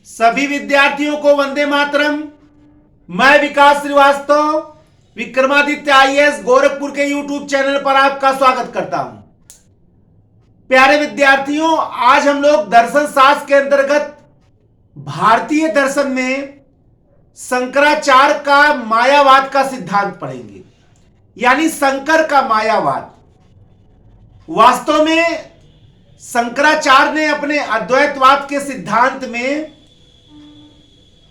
सभी विद्यार्थियों को वंदे मातरम। मैं विकास श्रीवास्तव विक्रमादित्य आईएएस गोरखपुर के यूट्यूब चैनल पर आपका स्वागत करता हूं। प्यारे विद्यार्थियों, आज हम लोग दर्शन शास्त्र के अंतर्गत भारतीय दर्शन में शंकराचार्य का मायावाद का सिद्धांत पढ़ेंगे, यानी शंकर का मायावाद। वास्तव में शंकराचार्य ने अपने अद्वैतवाद के सिद्धांत में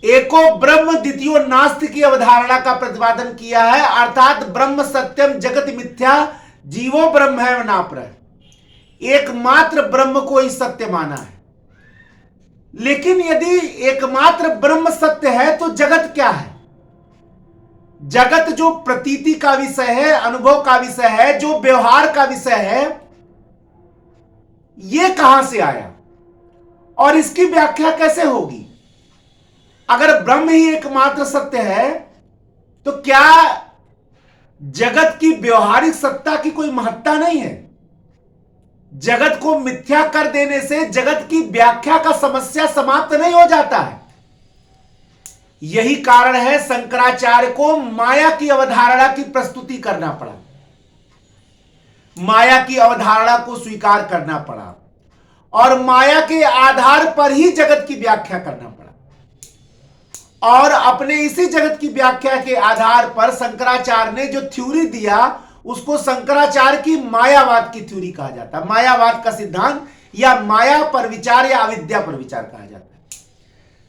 एको ब्रह्म द्वितीयो नास्ति की अवधारणा का प्रतिपादन किया है, अर्थात ब्रह्म सत्यम जगत मिथ्या जीवो ब्रह्म है नापर, एकमात्र ब्रह्म को ही सत्य माना है। लेकिन यदि एकमात्र ब्रह्म सत्य है तो जगत क्या है? जगत जो प्रतीति का विषय है, अनुभव का विषय है, जो व्यवहार का विषय है, यह कहां से आया और इसकी व्याख्या कैसे होगी? अगर ब्रह्म ही एकमात्र सत्य है तो क्या जगत की व्यवहारिक सत्ता की कोई महत्ता नहीं है? जगत को मिथ्या कर देने से जगत की व्याख्या का समस्या समाप्त नहीं हो जाता है। यही कारण है शंकराचार्य को माया की अवधारणा की प्रस्तुति करना पड़ा, माया की अवधारणा को स्वीकार करना पड़ा और माया के आधार पर ही जगत की व्याख्या करना पड़ा। और अपने इसी जगत की व्याख्या के आधार पर शंकराचार्य ने जो थ्योरी दिया उसको शंकराचार्य की मायावाद की थ्योरी कहा जाता है। मायावाद का सिद्धांत या माया पर विचार या अविद्या पर विचार कहा जाता है।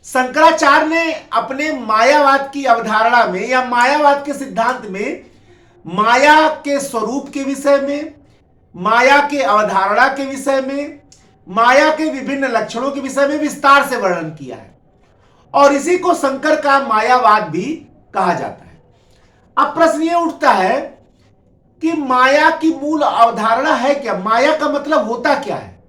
शंकराचार्य ने अपने मायावाद की अवधारणा में या मायावाद के सिद्धांत में माया के स्वरूप के विषय में, माया के अवधारणा के विषय में, माया के विभिन्न लक्षणों के विषय में विस्तार से वर्णन किया है और इसी को शंकर का मायावाद भी कहा जाता है। अब प्रश्न यह उठता है कि माया की मूल अवधारणा है क्या? माया का मतलब होता क्या है?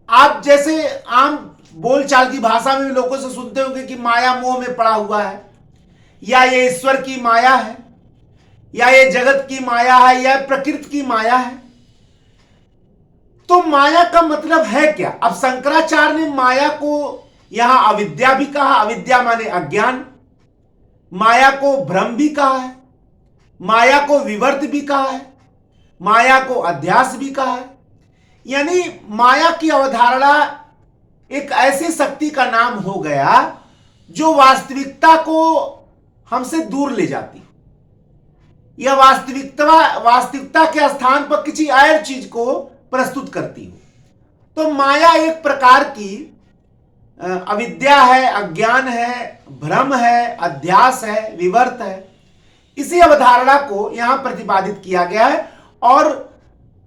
आप जैसे आम बोलचाल की भाषा में लोगों से सुनते होंगे कि माया मोह में पड़ा हुआ है, या ये ईश्वर की माया है, या ये जगत की माया है, या प्रकृति की माया है। तो माया का मतलब है क्या? अब शंकराचार्य ने माया को यहां अविद्या भी कहा, अविद्या माने अज्ञान, माया को भ्रम भी कहा है, माया को विवर्त भी कहा है, माया को अध्यास भी कहा है। यानी माया की अवधारणा एक ऐसी शक्ति का नाम हो गया जो वास्तविकता को हमसे दूर ले जाती, यह वास्तविकता के स्थान पर किसी और चीज को प्रस्तुत करती हो। तो माया एक प्रकार की अविद्या है, अज्ञान है, भ्रम है, अध्यास है, विवर्त है। इसी अवधारणा को यहां प्रतिपादित किया गया है और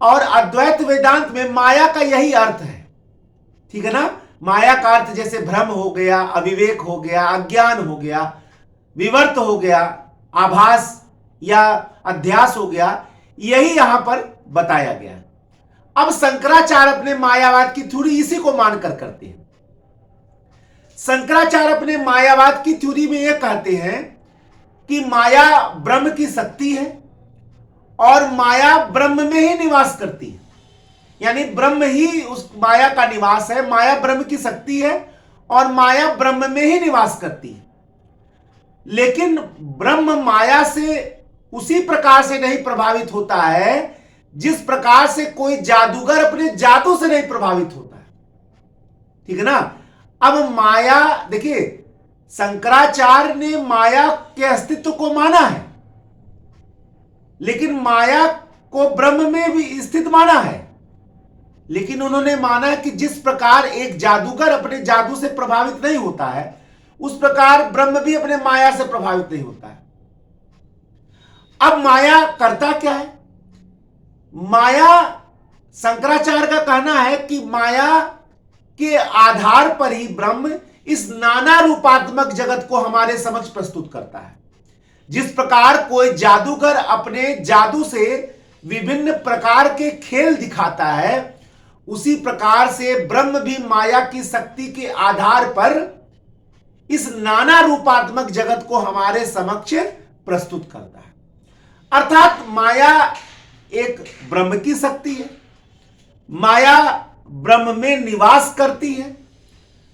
अद्वैत वेदांत में माया का यही अर्थ है। ठीक है ना? माया का अर्थ जैसे भ्रम हो गया, अविवेक हो गया, अज्ञान हो गया, विवर्त हो गया, आभास या अध्यास हो गया, यही यहां पर बताया गया है। अब शंकराचार्य अपने मायावाद की थ्योरी इसी को मानकर करते हैं। शंकराचार्य अपने मायावाद की थ्योरी में यह कहते हैं कि माया ब्रह्म की शक्ति है और माया ब्रह्म में ही निवास करती है, यानी ब्रह्म ही उस माया का निवास है। माया ब्रह्म की शक्ति है और माया ब्रह्म में ही निवास करती है। लेकिन ब्रह्म माया से उसी प्रकार से नहीं प्रभावित होता है जिस प्रकार से कोई जादूगर अपने जादू से नहीं प्रभावित होता है। ठीक है ना? अब माया, देखिए, शंकराचार्य ने माया के अस्तित्व को माना है, लेकिन माया को ब्रह्म में भी स्थित माना है। लेकिन उन्होंने माना कि जिस प्रकार एक जादूगर अपने जादू से प्रभावित नहीं होता है, उस प्रकार ब्रह्म भी अपने माया से प्रभावित नहीं होता है। अब माया करता क्या है? माया, शंकराचार्य का कहना है कि माया के आधार पर ही ब्रह्म इस नाना रूपात्मक जगत को हमारे समक्ष प्रस्तुत करता है। जिस प्रकार कोई जादूगर अपने जादू से विभिन्न प्रकार के खेल दिखाता है, उसी प्रकार से ब्रह्म भी माया की शक्ति के आधार पर इस नाना रूपात्मक जगत को हमारे समक्ष प्रस्तुत करता है। अर्थात माया एक ब्रह्म की शक्ति है, माया ब्रह्म में निवास करती है,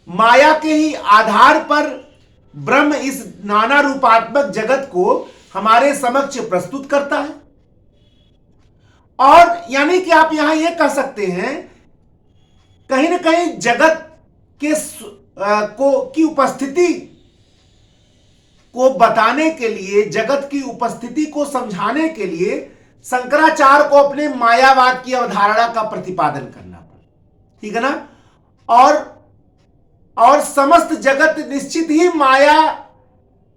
माया के ही आधार पर ब्रह्म इस नाना रूपात्मक जगत को हमारे समक्ष प्रस्तुत करता है। और यानी कि आप यहां यह कह सकते हैं, कहीं ना कहीं जगत के की उपस्थिति को बताने के लिए, जगत की उपस्थिति को समझाने के लिए शंकराचार्य को अपने मायावाद की अवधारणा का प्रतिपादन करना पड़ा। ठीक है ना। और समस्त जगत निश्चित ही माया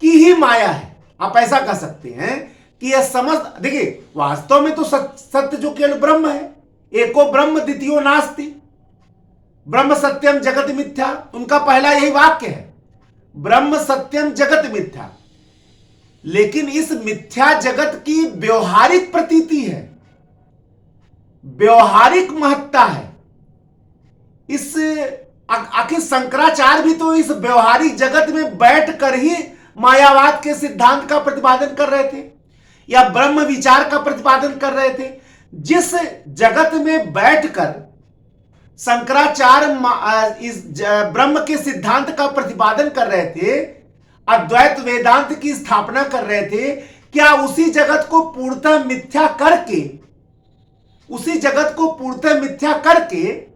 की ही माया है। आप ऐसा कह सकते हैं कि यह समस्त, देखिए वास्तव में तो सत्य जो केवल ब्रह्म है, एको ब्रह्म द्वितीयो नास्ति, ब्रह्म सत्यम जगत मिथ्या, उनका पहला यही वाक्य है, ब्रह्म सत्यम जगत मिथ्या। लेकिन इस मिथ्या जगत की व्यवहारिक प्रतीति है, व्यवहारिक महत्ता है। इस आखिर शंकराचार्य भी तो इस व्यवहारिक जगत में बैठकर ही मायावाद के सिद्धांत का प्रतिपादन कर रहे थे या ब्रह्म विचार का प्रतिपादन कर रहे थे। जिस जगत में बैठकर शंकराचार्य इस ब्रह्म के सिद्धांत का प्रतिपादन कर रहे थे, अद्वैत वेदांत की स्थापना कर रहे थे, क्या उसी जगत को पूर्णतः मिथ्या करके, उसी जगत को पूर्णतः मिथ्या करके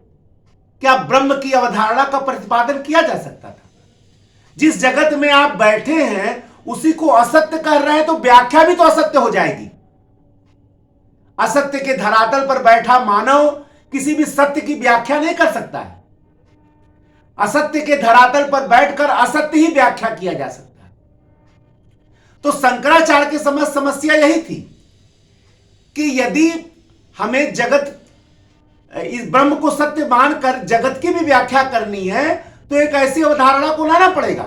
क्या ब्रह्म की अवधारणा का प्रतिपादन किया जा सकता था? जिस जगत में आप बैठे हैं उसी को असत्य कह रहे हैं तो व्याख्या भी तो असत्य हो जाएगी। असत्य के धरातल पर बैठा मानव किसी भी सत्य की व्याख्या नहीं कर सकता है। असत्य के धरातल पर बैठकर असत्य ही व्याख्या किया जा सकता है। तो शंकराचार्य के समस्या यही थी कि यदि हमें जगत, इस ब्रह्म को सत्य मानकर जगत की भी व्याख्या करनी है तो एक ऐसी अवधारणा को लाना पड़ेगा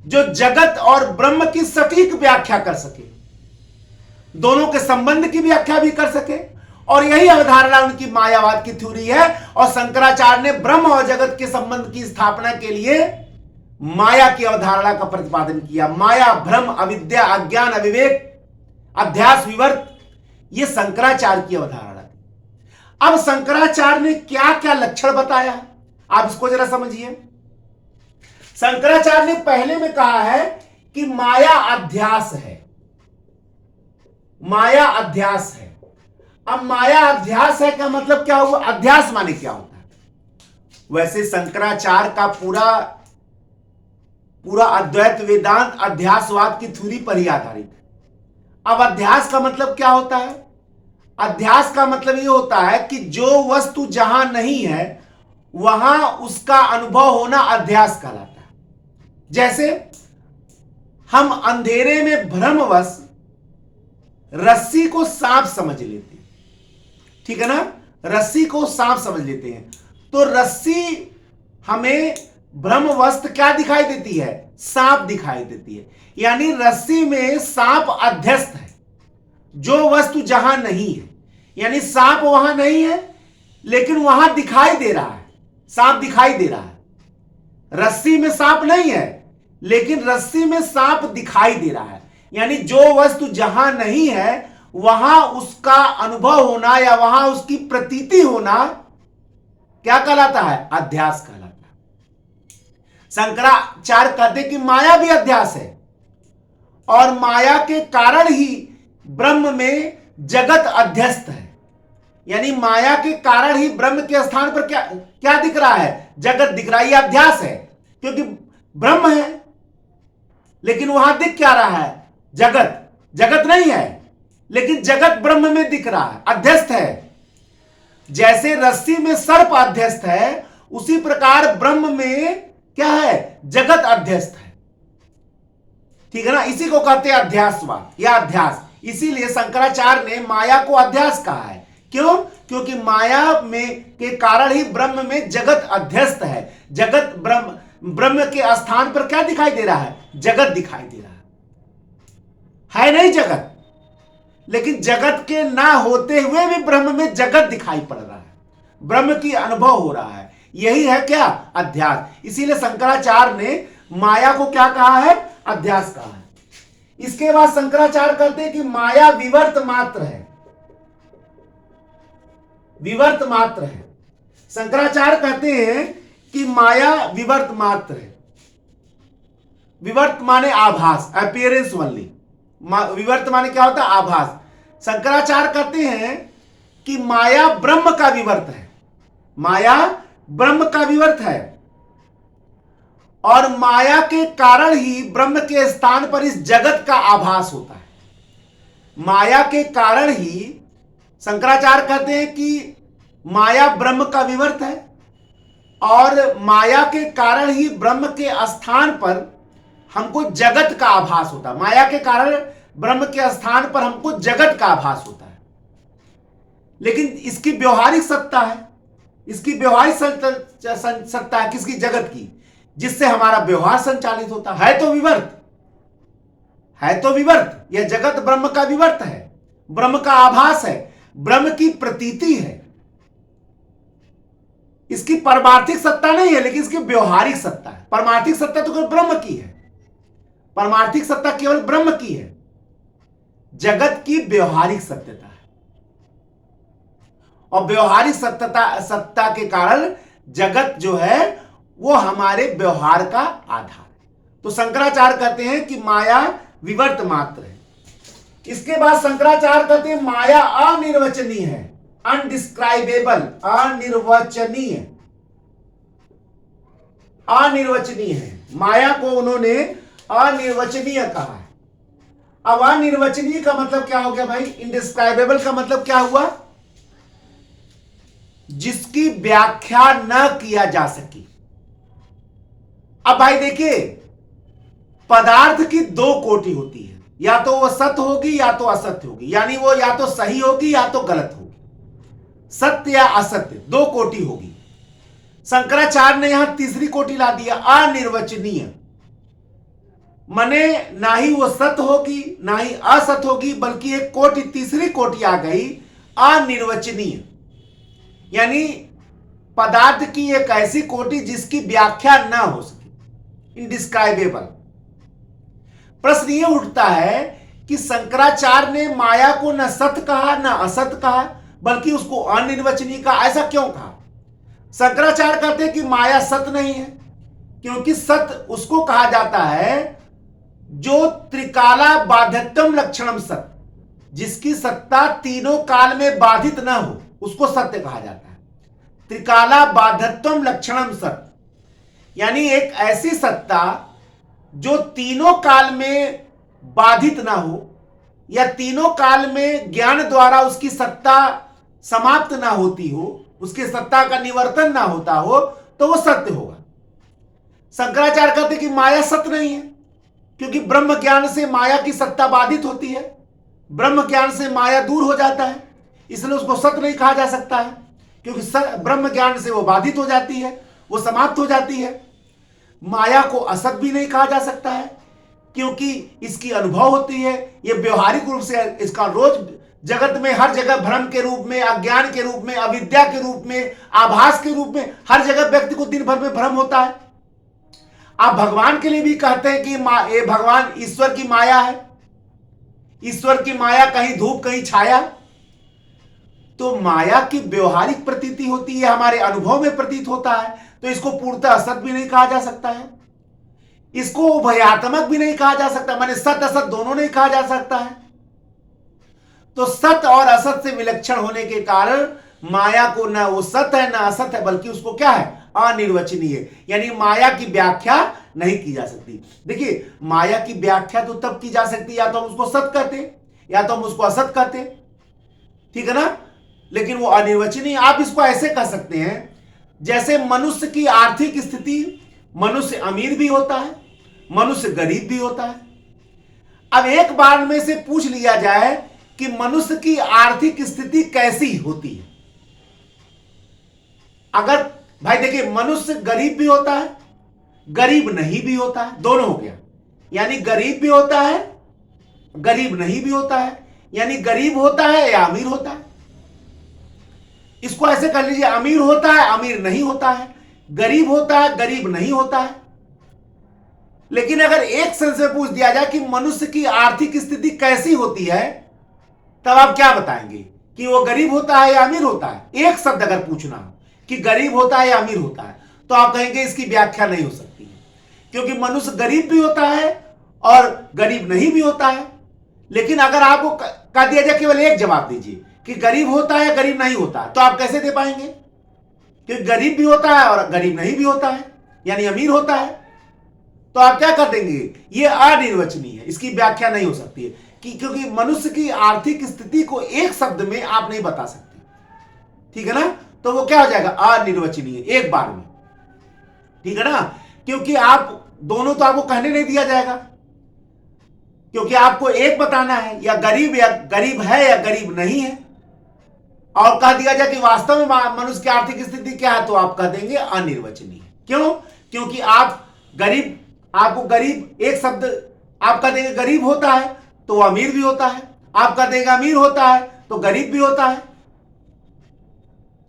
जो जगत और ब्रह्म की सटीक व्याख्या कर सके, दोनों के संबंध की व्याख्या भी कर सके। और यही अवधारणा उनकी मायावाद की थ्योरी है। और शंकराचार्य ने ब्रह्म और जगत के संबंध की स्थापना के लिए माया की अवधारणा का प्रतिपादन किया। माया, भ्रम, अविद्या, अज्ञान, अविवेक, अध्यास, विवर्त, यह शंकराचार्य की अवधारणा थी। अब शंकराचार्य ने क्या क्या लक्षण बताया, आप इसको जरा समझिए। शंकराचार्य ने पहले में कहा है कि माया अध्यास है, माया अध्यास है। अब माया अध्यास है का मतलब क्या हुआ? अध्यास माने क्या होता है? वैसे शंकराचार्य का पूरा अद्वैत वेदांत अध्यासवाद की थ्योरी पर ही आधारित है। अब अध्यास का मतलब क्या होता है? अध्यास का मतलब यह होता है कि जो वस्तु जहां नहीं है वहां उसका अनुभव होना अध्यास कहलाता है। जैसे हम अंधेरे में भ्रमवश रस्सी को सांप समझ लेते हैं, ठीक है ना, रस्सी को सांप समझ लेते हैं, तो रस्सी हमें भ्रमवश क्या दिखाई देती है? सांप दिखाई देती है। यानी रस्सी में सांप अध्यस्त है, जो वस्तु जहां नहीं है। यानी सांप वहां नहीं है लेकिन वहां दिखाई दे रहा है, सांप दिखाई दे रहा है। रस्सी में सांप नहीं है लेकिन रस्सी में सांप दिखाई दे रहा है। यानी जो वस्तु जहां नहीं है वहां उसका अनुभव होना या वहां उसकी प्रतीति होना क्या कहलाता है? अध्यास कहलाता है। शंकराचार्य कहते कि माया भी अध्यास है और माया के कारण ही ब्रह्म में जगत अध्यस्त है। यानी माया के कारण ही ब्रह्म के स्थान पर क्या दिख रहा है? जगत दिख रहा है। यह अध्यास है क्योंकि ब्रह्म है लेकिन वहां दिख क्या रहा है? जगत। जगत नहीं है लेकिन जगत ब्रह्म में दिख रहा है, अध्यस्त है। जैसे रस्सी में सर्प अध्यस्त है उसी प्रकार ब्रह्म में क्या है? जगत अध्यस्त है। ठीक है ना, इसी को कहते हैं अध्यासवाद या अध्यास। इसीलिए शंकराचार्य ने माया को अध्यास कहा है। क्यों? क्योंकि माया में के कारण ही ब्रह्म में जगत अध्यस्त है। जगत ब्रह्म के स्थान पर क्या दिखाई दे रहा है? जगत दिखाई दे रहा है नहीं जगत, लेकिन जगत के ना होते हुए भी ब्रह्म में जगत दिखाई पड़ रहा है, ब्रह्म की अनुभव हो रहा है। यही है क्या? अध्यास। इसीलिए शंकराचार्य ने माया को क्या कहा है? अध्यास कहा है। इसके बाद शंकराचार्य कहते हैं कि माया विवर्त मात्र है, विवर्त मात्र है। शंकराचार्य कहते हैं कि माया विवर्त मात्र है। विवर्त माने आभास, अपीयरेंस ओनली। विवर्त माने क्या होता है? आभास। शंकराचार्य कहते हैं कि माया ब्रह्म का विवर्त है, माया ब्रह्म का विवर्त है, और माया के कारण ही ब्रह्म के स्थान पर इस जगत का आभास होता है। माया के कारण ही शंकराचार्य कहते हैं कि माया ब्रह्म का विवर्त है, और माया के कारण ही ब्रह्म के स्थान पर हमको जगत का आभास होता है। माया के कारण ब्रह्म के स्थान पर हमको जगत का आभास होता है। लेकिन इसकी व्यवहारिक सत्ता है, इसकी व्यवहारिक सत्ता है किसकी? जगत की, जिससे हमारा व्यवहार संचालित होता है। तो विवर्त है, तो विवर्त। यह जगत ब्रह्म का विवर्त है, ब्रह्म का आभास है, ब्रह्म की प्रतीति है। इसकी परमार्थिक सत्ता नहीं है, लेकिन इसकी व्यवहारिक सत्ता है। परमार्थिक सत्ता तो केवल ब्रह्म की है, परमार्थिक सत्ता केवल ब्रह्म की है। जगत की व्यवहारिक सत्यता है, और व्यवहारिक सत्ता के कारण जगत जो है वो हमारे व्यवहार का आधार है। तो शंकराचार्य कहते हैं कि माया विवर्त मात्र है। इसके बाद शंकराचार्य कहते हैं माया अनिर्वचनीय है, अनडिस्क्राइबेबल, अनिर्वचनीय, अनिर्वचनीय है। माया को उन्होंने अनिर्वचनीय कहा है। अब अनिर्वचनीय का मतलब क्या हो गया भाई? इनडिस्क्राइबेबल का मतलब क्या हुआ? जिसकी व्याख्या न किया जा सकी। अब भाई देखिए, पदार्थ की दो कोटि होती है, या तो वो सत्य होगी या तो असत्य होगी, यानी वो या तो सही होगी या तो गलत होगी। सत्य या असत्य दो कोटि होगी। शंकराचार्य ने यहां तीसरी कोटि ला दिया, अनिर्वचनीय। माने ना ही वो सत्य होगी ना ही असत्य होगी, बल्कि एक कोटि, तीसरी कोटि आ गई, अनिर्वचनीय। यानी पदार्थ की एक ऐसी कोटि जिसकी व्याख्या ना हो सके, इनडिस्क्राइबेबल। प्रश्न ये उठता है कि शंकराचार्य ने माया को न सत्य कहा न असत्य कहा, बल्कि उसको अनिर्वचनीय कहा। ऐसा क्यों कहा? शंकराचार्य कहते हैं कि माया सत्य नहीं है, क्योंकि सत्य उसको कहा जाता है जो त्रिकाला बाध्यत्वम लक्षणम सत्य, जिसकी सत्ता तीनों काल में बाधित ना हो, उसको सत्य कहा जाता है। त्रिकाला बाध्यत्वम लक्षणम सत्य, यानी एक ऐसी सत्ता जो तीनों काल में बाधित ना हो, या तीनों काल में ज्ञान द्वारा उसकी सत्ता समाप्त ना होती हो, उसकी सत्ता का निवर्तन ना होता हो, तो वो सत्य होगा। शंकराचार्य कहते कि माया सत्य नहीं है, क्योंकि ब्रह्म ज्ञान से माया की सत्ता बाधित होती है, ब्रह्म ज्ञान से माया दूर हो जाता है, इसलिए उसको सत्य नहीं कहा जा सकता है, क्योंकि ब्रह्म ज्ञान से वो बाधित हो जाती है, वो समाप्त हो जाती है। माया को असत भी नहीं कहा जा सकता है, क्योंकि इसकी अनुभव होती है, ये व्यवहारिक रूप से इसका रोज जगत में हर जगह भ्रम के रूप में, अज्ञान के रूप में, अविद्या के रूप में, आभास के रूप में, हर जगह व्यक्ति को दिन भर में भ्रम होता है। आप भगवान के लिए भी कहते हैं कि ये भगवान ईश्वर की माया है, ईश्वर की माया कहीं धूप कहीं छाया। तो माया की व्यवहारिक प्रतीति होती है, हमारे अनुभव में प्रतीत होता है, तो इसको पूर्णतः असत भी नहीं कहा जा सकता है, इसको उभयात्मक भी नहीं कहा जा सकता, माने सत असत दोनों नहीं कहा जा सकता है। तो सत और असत से विलक्षण होने के कारण माया को न वो सत है न असत है, बल्कि उसको क्या है? अनिर्वचनीय, यानी माया की व्याख्या नहीं की जा सकती। देखिए, माया की व्याख्या तो तब की जा सकती है या तो हम उसको सत कहते या तो हम उसको असत कहते, ठीक है ना, लेकिन वो अनिर्वचनीय। आप इसको ऐसे कह सकते हैं जैसे मनुष्य की आर्थिक स्थिति, मनुष्य अमीर भी होता है, मनुष्य गरीब भी होता है। अब एक बार में से पूछ लिया जाए कि मनुष्य की आर्थिक स्थिति कैसी होती है। अगर भाई देखिए, मनुष्य गरीब भी होता है, गरीब नहीं भी होता है, दोनों हो गया, यानी गरीब भी होता है, गरीब नहीं भी होता है, यानी गरीब होता है या अमीर होता है। इसको ऐसे कर लीजिए, अमीर होता है अमीर नहीं होता है, गरीब होता है गरीब नहीं होता है। लेकिन अगर एक से पूछ दिया जाए कि मनुष्य की आर्थिक स्थिति कैसी होती है, तब आप क्या बताएंगे कि वो गरीब होता है या अमीर होता है? एक शब्द अगर पूछना हो कि गरीब होता है या अमीर होता है, तो आप कहेंगे इसकी व्याख्या नहीं हो सकती है, क्योंकि मनुष्य गरीब भी होता है और गरीब नहीं भी होता है। लेकिन अगर आपको कह दिया जाए केवल एक जवाब दीजिए कि गरीब होता है गरीब नहीं होता है, तो आप कैसे दे पाएंगे? क्योंकि गरीब भी होता है और गरीब नहीं भी होता है, यानी अमीर होता है। तो आप क्या कर देंगे? ये अनिर्वचनीय है, इसकी व्याख्या नहीं हो सकती है क्योंकि मनुष्य की आर्थिक स्थिति को एक शब्द में आप नहीं बता सकते, ठीक है ना? तो वो क्या हो जाएगा? अनिर्वचनीय, एक बार में, ठीक है ना? क्योंकि आप दोनों तो आपको कहने नहीं दिया जाएगा, क्योंकि आपको एक बताना है, या गरीब है या गरीब नहीं है। और कह दिया जाए कि वास्तव में मनुष्य की आर्थिक स्थिति क्या है, तो आप कह देंगे अनिर्वचनीय। क्यों? क्योंकि आपको गरीब एक शब्द आप कह देंगे गरीब होता है तो वो अमीर भी होता है, आप कह देंगे अमीर होता है तो गरीब भी होता है।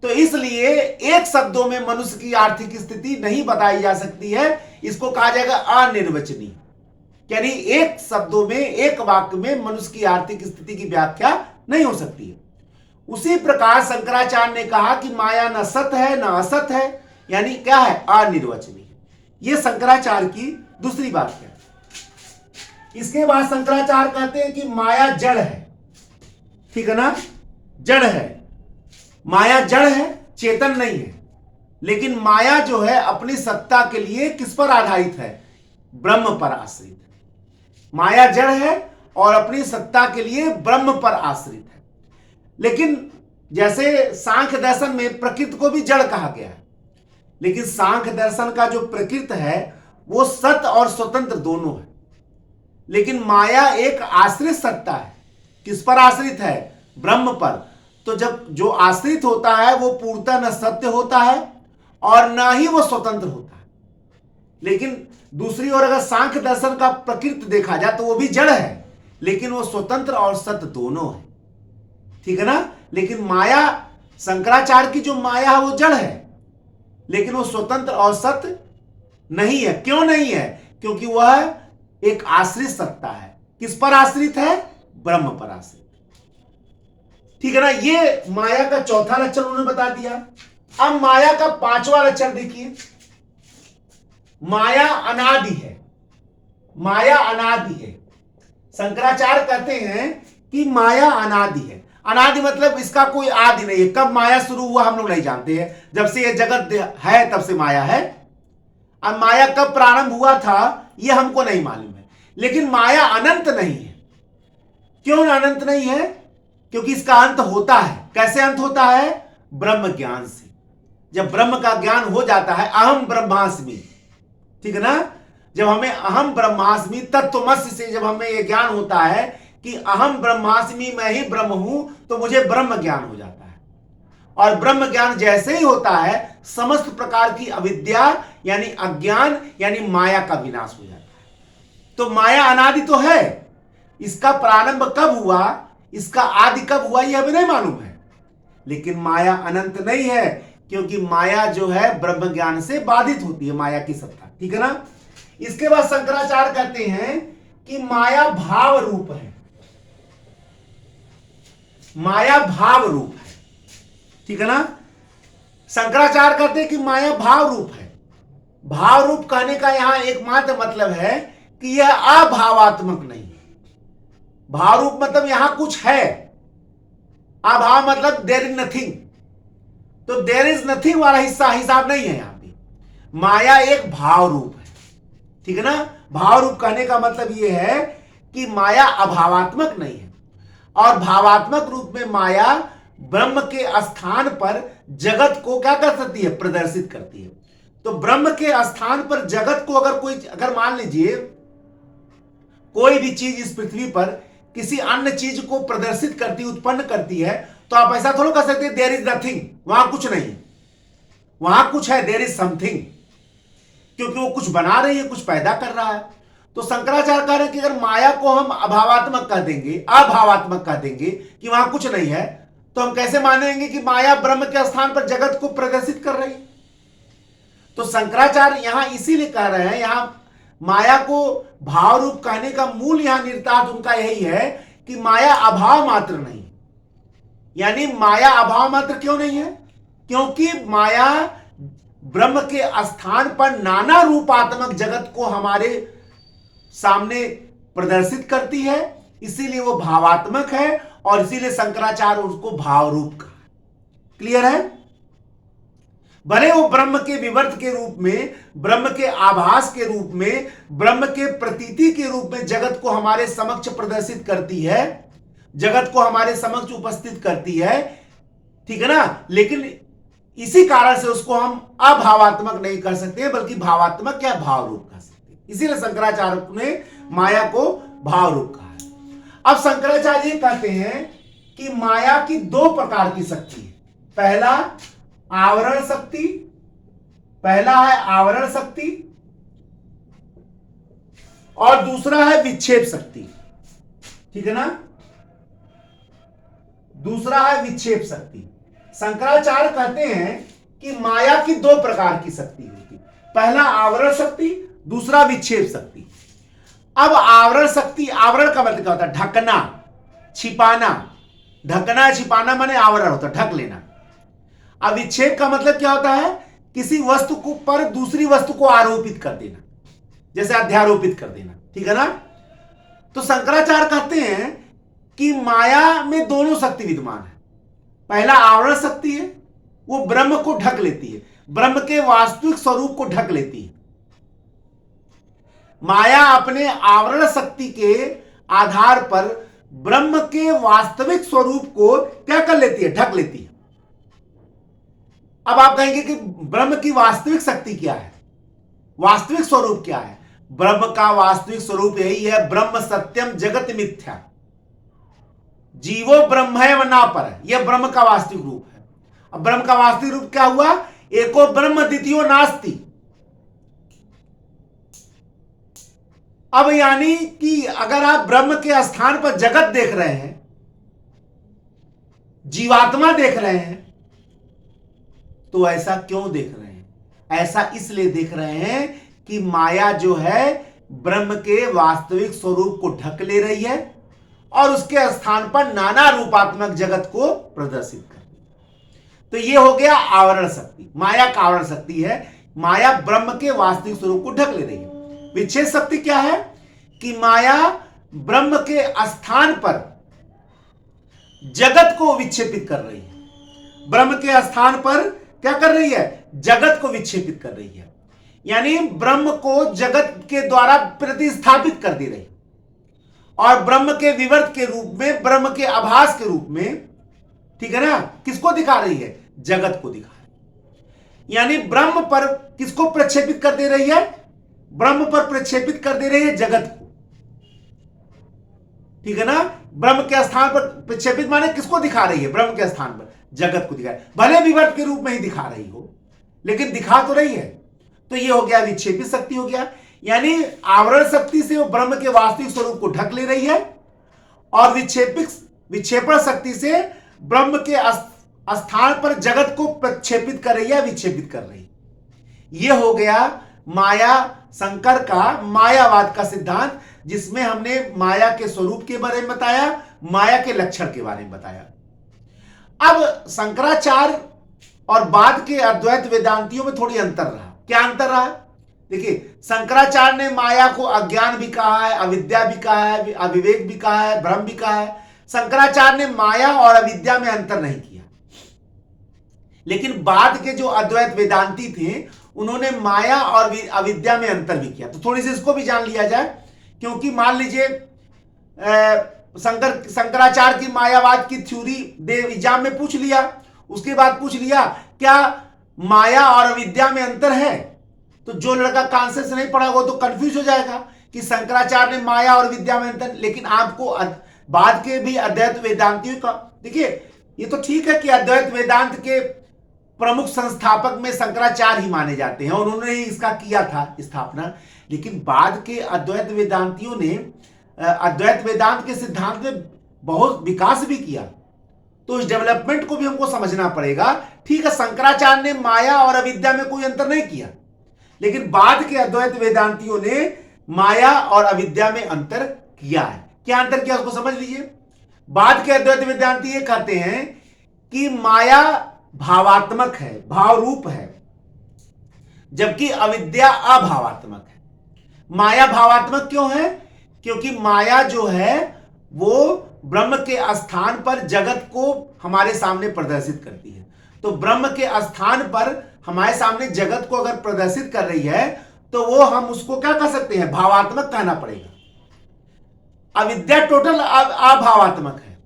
तो इसलिए एक शब्दों में मनुष्य की आर्थिक स्थिति नहीं बताई जा सकती है, इसको कहा जाएगा अनिर्वचनीय। यानी एक शब्दों में, एक वाक्य में मनुष्य की आर्थिक स्थिति की व्याख्या नहीं हो सकती है। उसी प्रकार शंकराचार्य ने कहा कि माया न सत है न असत है, यानी क्या है? अनिर्वचनीय। यह शंकराचार्य की दूसरी बात है। इसके बाद शंकराचार्य कहते हैं कि माया जड़ है, ठीक है ना? जड़ है, माया जड़ है, चेतन नहीं है। लेकिन माया जो है अपनी सत्ता के लिए किस पर आधारित है? ब्रह्म पर आश्रित है। माया जड़ है और अपनी सत्ता के लिए ब्रह्म पर आश्रित है। लेकिन जैसे सांख्य दर्शन में प्रकृति को भी जड़ कहा गया है, लेकिन सांख्य दर्शन का जो प्रकृति है वो सत और स्वतंत्र दोनों है। लेकिन माया एक आश्रित सत्ता है। किस पर आश्रित है? ब्रह्म पर। तो जब जो आश्रित होता है वो पूर्णतः न सत्य होता है और न ही वो स्वतंत्र होता है। लेकिन दूसरी ओर अगर सांख्य दर्शन का प्रकृति देखा जाए तो वो भी जड़ है, लेकिन वो स्वतंत्र और सत्य दोनों है, ठीक है ना? लेकिन माया, शंकराचार्य की जो माया है वो जड़ है, लेकिन वो स्वतंत्र और सत्य नहीं है। क्यों नहीं है? क्योंकि वह एक आश्रित सत्ता है। किस पर आश्रित है? ब्रह्म पर आश्रित, ठीक है ना? ये माया का चौथा लक्षण उन्होंने बता दिया। अब माया का पांचवा लक्षण देखिए, माया अनादि है। माया अनादि है। शंकराचार्य कहते हैं कि माया अनादि है। अनादि मतलब इसका कोई आदि नहीं है। कब माया शुरू हुआ हम लोग नहीं जानते हैं, जब से ये जगत है तब से माया है। अब माया कब प्रारंभ हुआ था ये हमको नहीं मालूम है, लेकिन माया अनंत नहीं है। क्यों अनंत नहीं है? क्योंकि इसका अंत होता है। कैसे अंत होता है? ब्रह्म ज्ञान से। जब ब्रह्म का ज्ञान हो जाता है, अहम ब्रह्मास्मि, ठीक है ना? जब हमें अहम ब्रह्मास्मि तत्त्वमसि से जब हमें यह ज्ञान होता है कि अहम ब्रह्मास्मि, मैं ही ब्रह्म हूं, तो मुझे ब्रह्म ज्ञान हो जाता है। और ब्रह्म ज्ञान जैसे ही होता है, समस्त प्रकार की अविद्या यानी अज्ञान यानी माया का विनाश हो जाता है। तो माया अनादि तो है, इसका प्रारंभ कब हुआ, इसका आदि कब हुआ यह भी नहीं मालूम है। लेकिन माया अनंत नहीं है, क्योंकि माया जो है ब्रह्म ज्ञान से बाधित होती है, माया की सत्ता, ठीक है ना? इसके बाद शंकराचार्य कहते हैं कि माया भाव रूप है। माया भाव रूप है, ठीक है ना? शंकराचार्य कहते हैं कि माया भाव रूप है। भाव रूप कहने का यहां एकमात्र मतलब है कि यह अभावात्मक नहीं है। भाव रूप मतलब यहां कुछ है, अभाव मतलब देयर इज नथिंग। तो देयर इज नथिंग वाला हिसाब नहीं है यहां पे। माया एक भाव रूप है, ठीक है ना? भाव रूप कहने का मतलब यह है कि माया अभावात्मक नहीं है, और भावात्मक रूप में माया ब्रह्म के स्थान पर जगत को क्या कर सकती है? प्रदर्शित करती है। तो ब्रह्म के स्थान पर जगत को अगर मान लीजिए कोई भी चीज इस पृथ्वी पर किसी अन्य चीज को प्रदर्शित करती, उत्पन्न करती है, तो आप ऐसा थोड़ा कर सकते हैं देयर इज नथिंग, वहां कुछ नहीं, वहां कुछ है, देयर इज समथिंग, क्योंकि वो कुछ बना रही है, कुछ पैदा कर रहा है। तो शंकराचार्य कह रहे हैं कि अगर माया को हम अभावात्मक कह देंगे, अभावात्मक कह देंगे कि वहां कुछ नहीं है, तो हम कैसे मानेंगे कि माया ब्रह्म के स्थान पर जगत को प्रदर्शित कर रही है? तो शंकराचार्य यहां इसीलिए कह रहे हैं, यहां माया को भाव रूप कहने का मूल यहां निहितार्थ उनका यही है कि माया अभाव मात्र नहीं। यानी माया अभाव मात्र क्यों नहीं है? क्योंकि माया ब्रह्म के स्थान पर नाना रूपात्मक जगत को हमारे सामने प्रदर्शित करती है, इसीलिए वो भावात्मक है और इसीलिए शंकराचार्य उसको भाव रूप कहा। क्लियर है? भले वो ब्रह्म के विवर्त के रूप में, ब्रह्म के आभास के रूप में, ब्रह्म के प्रतीति के रूप में जगत को हमारे समक्ष प्रदर्शित करती है, जगत को हमारे समक्ष उपस्थित करती है, ठीक है ना, लेकिन इसी कारण से उसको हम अभावात्मक नहीं कर सकते बल्कि भावात्मक या भाव रूप कर सकते हैं। इसीलिए शंकराचार्य ने माया को भाव रूप कहा है। अब शंकराचार्य कहते हैं कि माया की दो प्रकार की शक्ति है। पहला आवरण शक्ति, पहला है आवरण शक्ति और दूसरा है विक्षेप शक्ति, ठीक है ना, दूसरा है विक्षेप शक्ति। शंकराचार्य कहते हैं कि माया की दो प्रकार की शक्ति होती, पहला आवरण शक्ति, दूसरा विक्षेप शक्ति। अब आवरण शक्ति, आवरण का मतलब क्या होता है? ढकना, छिपाना। ढकना छिपाना माने आवरण होता है, ढक लेना। अब विक्षेप का मतलब क्या होता है? किसी वस्तु को पर दूसरी वस्तु को आरोपित कर देना, जैसे अध्यारोपित कर देना, ठीक है ना। तो शंकराचार्य कहते हैं कि माया में दोनों शक्ति विद्यमान है। पहला आवरण शक्ति है, वो ब्रह्म को ढक लेती है, ब्रह्म के वास्तविक स्वरूप को ढक लेती है। माया अपने आवरण शक्ति के आधार पर ब्रह्म के वास्तविक स्वरूप को क्या कर लेती है? ढक लेती है। अब आप कहेंगे कि ब्रह्म की वास्तविक शक्ति क्या है, वास्तविक स्वरूप क्या है? ब्रह्म का वास्तविक स्वरूप यही है, ब्रह्म सत्यम जगत मिथ्या, जीवो ब्रह्म है व ना पर है। यह ब्रह्म का वास्तविक रूप है। अब ब्रह्म का वास्तविक रूप क्या हुआ? एको ब्रह्म द्वितीयो नास्ति। अब यानी कि अगर आप ब्रह्म के स्थान पर जगत देख रहे हैं, जीवात्मा देख रहे हैं, तो ऐसा क्यों देख रहे हैं? ऐसा इसलिए देख रहे हैं कि माया जो है ब्रह्म के वास्तविक स्वरूप को ढक ले रही है और उसके स्थान पर नाना रूपात्मक जगत को प्रदर्शित कर रही है। तो यह हो गया आवरण शक्ति, माया का आवरण शक्ति है। माया ब्रह्म के वास्तविक स्वरूप को ढक ले रही है। विक्षेप शक्ति क्या है? कि माया ब्रह्म के स्थान पर जगत को विक्षेपित कर रही है। ब्रह्म के स्थान पर क्या कर रही है? जगत को विक्षेपित कर रही है, यानी ब्रह्म को जगत के द्वारा प्रतिस्थापित कर दे रही है और ब्रह्म के विवर्त के रूप में, ब्रह्म के आभास के रूप में, ठीक है ना, किसको दिखा रही है? जगत को दिखा रही है। यानी ब्रह्म पर किसको प्रक्षेपित कर दे रही है? ब्रह्म पर प्रक्षेपित कर दे रही है जगत को, ठीक है ना। ब्रह्म के स्थान पर प्रक्षेपित माने किसको दिखा रही है? ब्रह्म के स्थान पर जगत को दिखा रही है। भले विवर्त के रूप में ही दिखा रही हो, लेकिन दिखा तो रही है। तो ये हो गया विक्षेपित शक्ति हो गया, यानी आवरण शक्ति से वो ब्रह्म के वास्तविक स्वरूप को ढक ले रही है और विक्षेपण शक्ति से ब्रह्म के स्थान पर जगत को प्रक्षेपित कर रही है, विक्षेपित कर रही है। यह हो गया माया, शंकर का मायावाद का सिद्धांत, जिसमें हमने माया के स्वरूप के बारे में बताया, माया के लक्षण के बारे में बताया। अब शंकराचार्य और बाद के अद्वैत वेदांतियों में थोड़ी अंतर रहा। क्या अंतर रहा? देखिए, शंकराचार्य ने माया को अज्ञान भी कहा है, अविद्या भी कहा है, अविवेक भी कहा है, भ्रम भी कहा है। शंकराचार्य ने माया और अविद्या में अंतर नहीं किया। लेकिन बाद के जो अद्वैत वेदांती थे, उन्होंने माया और अविद्या में अंतर भी किया। तो थोड़ी सी इसको भी जान लिया जाए, क्योंकि मान लीजिए शंकराचार्य की मायावाद की थ्योरी एग्जाम में पूछ लिया, उसके बाद पूछ लिया क्या माया और अविद्या में अंतर है, तो जो लड़का कॉन्सेप्ट नहीं पढ़ा वो तो कंफ्यूज हो जाएगा कि शंकराचार्य ने माया और विद्या में अंतर। लेकिन आपको बाद के भी अद्वैत वेदांतियों का, देखिए ये तो ठीक है कि अद्वैत वेदांत के प्रमुख संस्थापक में शंकराचार्य ही माने जाते हैं और उन्होंने ही इसका किया था स्थापना। लेकिन बाद के अद्वैत वेदांतियों ने अद्वैत वेदांत के सिद्धांत में बहुत विकास भी किया, तो इस डेवलपमेंट को भी हमको समझना पड़ेगा। ठीक है, शंकराचार्य ने माया और अविद्या में कोई अंतर नहीं किया, लेकिन बाद के अद्वैत वेदांतियों ने माया और अविद्या में अंतर किया है। क्या अंतर किया उसको समझ लीजिए। बाद के अद्वैत वेदांती ये कहते हैं कि माया भावात्मक है, भाव रूप है, जबकि अविद्या अभावात्मक है। माया भावात्मक क्यों है? क्योंकि माया जो है वो ब्रह्म के स्थान पर जगत को हमारे सामने प्रदर्शित करती है। तो ब्रह्म के स्थान पर हमारे सामने जगत को अगर प्रदर्शित कर रही है तो वो हम उसको क्या कह सकते हैं? भावात्मक कहना पड़ेगा। अविद्या टोटल अभावात्मक है,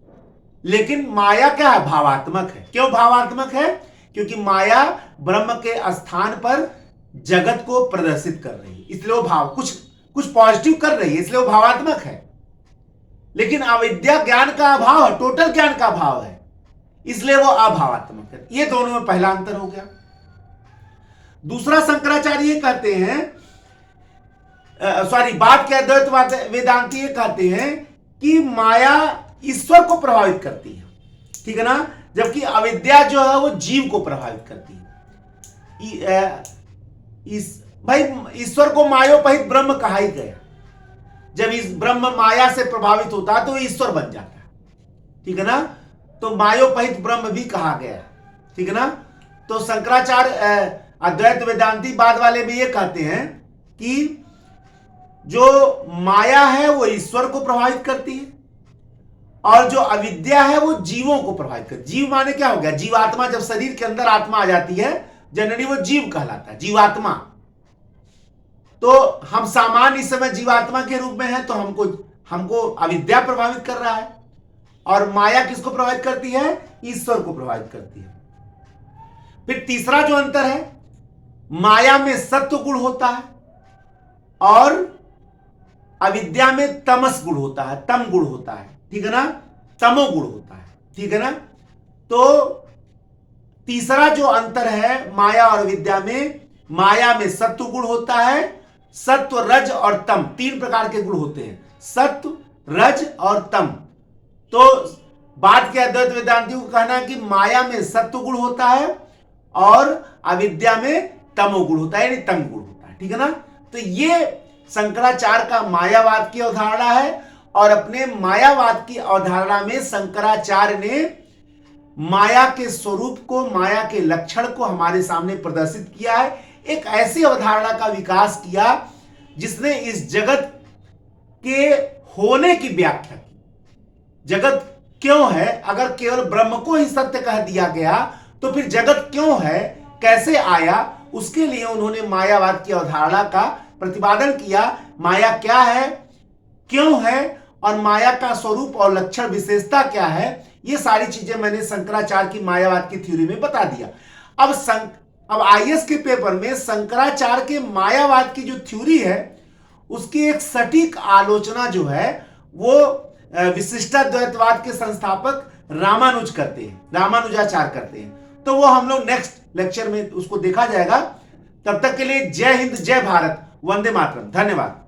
लेकिन माया क्या है? भावात्मक है। क्यों भावात्मक है? क्योंकि माया ब्रह्म के स्थान पर जगत को प्रदर्शित कर रही है, इसलिए वो भाव कुछ पॉजिटिव कर रही है, इसलिए वो भावात्मक है। लेकिन अविद्या ज्ञान का अभाव है, टोटल ज्ञान का अभाव है, इसलिए वो अभावात्मक है। ये दोनों में पहला अंतर हो गया। दूसरा, शंकराचार्य कहते हैं, बात के अद्वैत वेदांती ये कहते हैं कि माया ईश्वर को प्रभावित करती है, ठीक है ना, जबकि अविद्या जो है वो जीव को प्रभावित करती है। भाई ईश्वर को मायोपहित ब्रह्म कहा ही गया। जब इस ब्रह्म माया से प्रभावित होता है तो ईश्वर बन जाता है, ठीक है ना, तो मायोपहित ब्रह्म भी कहा गया, ठीक है ना। तो शंकराचार्य अद्वैत वेदांती बाद वाले भी ये कहते हैं कि जो माया है वो ईश्वर को प्रभावित करती है और जो अविद्या है वो जीवों को प्रभावित करती है। जीव माने क्या हो गया? जीवात्मा। जब शरीर के अंदर आत्मा आ जाती है जनरली वो जीव कहलाता है, जीवात्मा। तो हम सामान्य इस समय जीवात्मा के रूप में हैं, तो हमको अविद्या प्रभावित कर रहा है और माया किसको प्रभावित करती है? ईश्वर को प्रभावित करती है। फिर तीसरा जो अंतर है, माया में सत्व गुण होता है और अविद्या में तमस गुण होता है, तम गुण होता है, ठीक है ना, तमो गुण होता है, ठीक है ना। तो तीसरा जो अंतर है माया और अविद्या में, माया में सत्व गुण होता है, सत्व, रज और तम, तीन प्रकार के गुण होते हैं, सत्व, रज और तम। तो बात के अद्वैत वेदांतियों को कहना है कि माया में सत्व गुण होता है और अविद्या में तमो गुण होता है, यानी तम गुण होता है, ठीक है ना। तो ये शंकराचार्य का मायावाद की अवधारणा है और अपने मायावाद की अवधारणा में शंकराचार्य ने माया के स्वरूप को, माया के लक्षण को हमारे सामने प्रदर्शित किया है। एक ऐसी अवधारणा का विकास किया जिसने इस जगत के होने की व्याख्या की। जगत क्यों है? अगर केवल ब्रह्म को ही सत्य कह दिया गया तो फिर जगत क्यों है, कैसे आया, उसके लिए उन्होंने मायावाद की अवधारणा का प्रतिपादन किया। माया क्या है, क्यों है और माया का स्वरूप और लक्षण विशेषता क्या है, ये सारी चीजें मैंने शंकराचार्य की मायावाद की थ्योरी में बता दिया। अब आईएएस के पेपर में शंकराचार्य के मायावाद की जो थ्योरी है उसकी एक सटीक आलोचना जो है वो विशिष्टाद्वैतवाद के संस्थापक रामानुजाचार्य करते हैं। तो वो हम लोग नेक्स्ट लेक्चर में उसको देखा जाएगा। तब तक के लिए जय हिंद, जय भारत, वंदे मातरम। धन्यवाद।